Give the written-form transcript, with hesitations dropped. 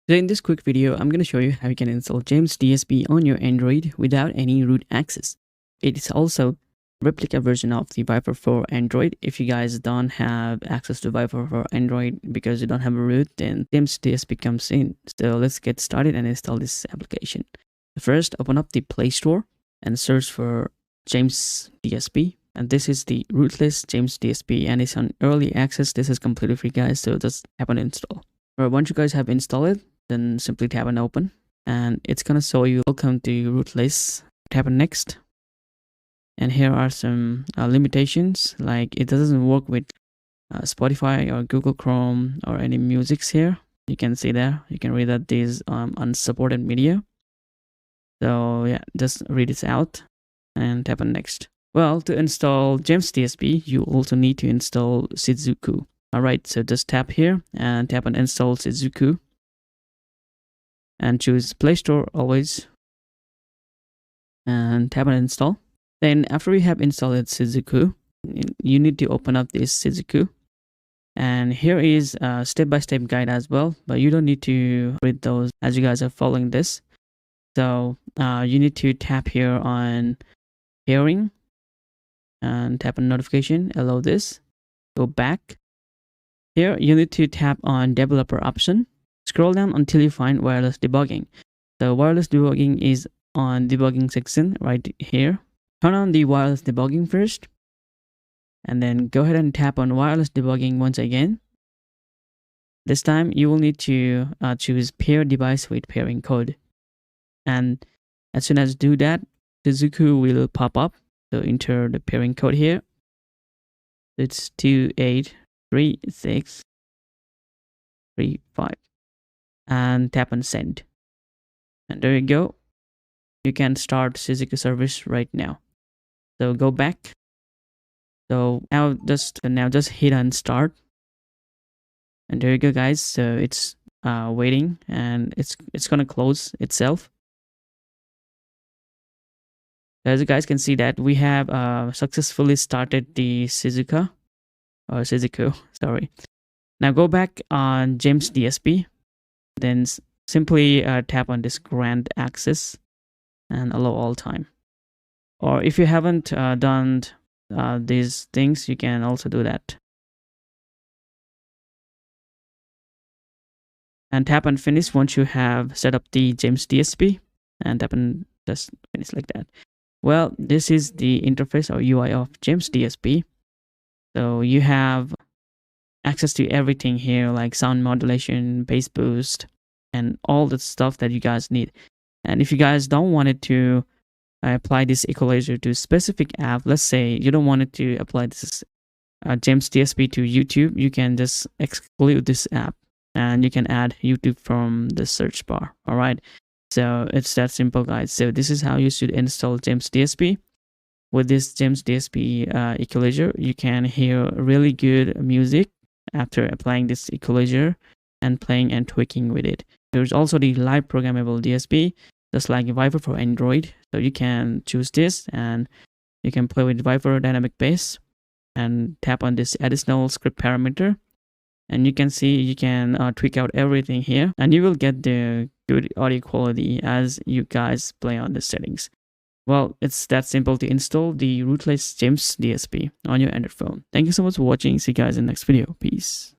So in this quick video, I'm going to show you how you can install James DSP on your Android without any root access. It is also a replica version of the Viper for Android. If you guys don't have access to Viper for Android because you don't have a root, then James DSP comes in. So let's get started and install this application. First, open up the Play Store and search for James DSP. And this is the rootless James DSP, and it's on early access. This is completely free, guys, so just tap on install. Or once you guys have installed it, then simply tap on open, and it's gonna show you welcome to rootless. Tap on next, and here are some limitations, like it doesn't work with Spotify or Google Chrome or any musics here. You can see there, you can read that these unsupported media. So yeah, just read it out and tap on next. Well, to install James DSP, you also need to install Shizuku. Alright, so just tap here and tap on install Shizuku and choose Play Store always and tap on install. Then after you have installed Shizuku, you need to open up this Shizuku, and here is a step-by-step guide as well, but you don't need to read those as you guys are following this. So you need to tap here on pairing and tap on notification, allow this, go back. Here you need to tap on developer option, scroll down until you find wireless debugging. The wireless debugging is on debugging section right here. Turn on the wireless debugging first, and then go ahead and tap on wireless debugging once again. This time you will need to choose pair device with pairing code, and as soon as you do that, Shizuku will pop up. So enter the pairing code here. It's 283635 and tap on send. And there you go. You can start Shizuku service right now. So go back. So now just hit on start. And there you go, guys. So it's waiting, and it's gonna close itself. As you guys can see that we have successfully started the Shizuku, sorry. Now go back on James DSP, then simply tap on this grant access and allow all time. Or if you haven't done these things, you can also do that. And tap on finish once you have set up the James DSP, and tap on just finish like that. Well, this is the interface or UI of James DSP. So you have access to everything here, like sound modulation, bass boost, and all the stuff that you guys need. And if you guys don't want it to apply this equalizer to a specific app, let's say you don't want it to apply this James DSP to YouTube, you can just exclude this app and you can add YouTube from the search bar. All right. So it's that simple, guys. So this is how you should install James DSP. With this James DSP equalizer, you can hear really good music after applying this equalizer and playing and tweaking with it. There's also the live programmable DSP, just like Viper for Android. So you can choose this and you can play with Viper dynamic bass and tap on this additional script parameter. And you can see you can tweak out everything here, and you will get the good audio quality as you guys play on the settings. Well, it's that simple to install the rootless James DSP on your Android phone. Thank you so much for watching. See you guys in the next video. Peace.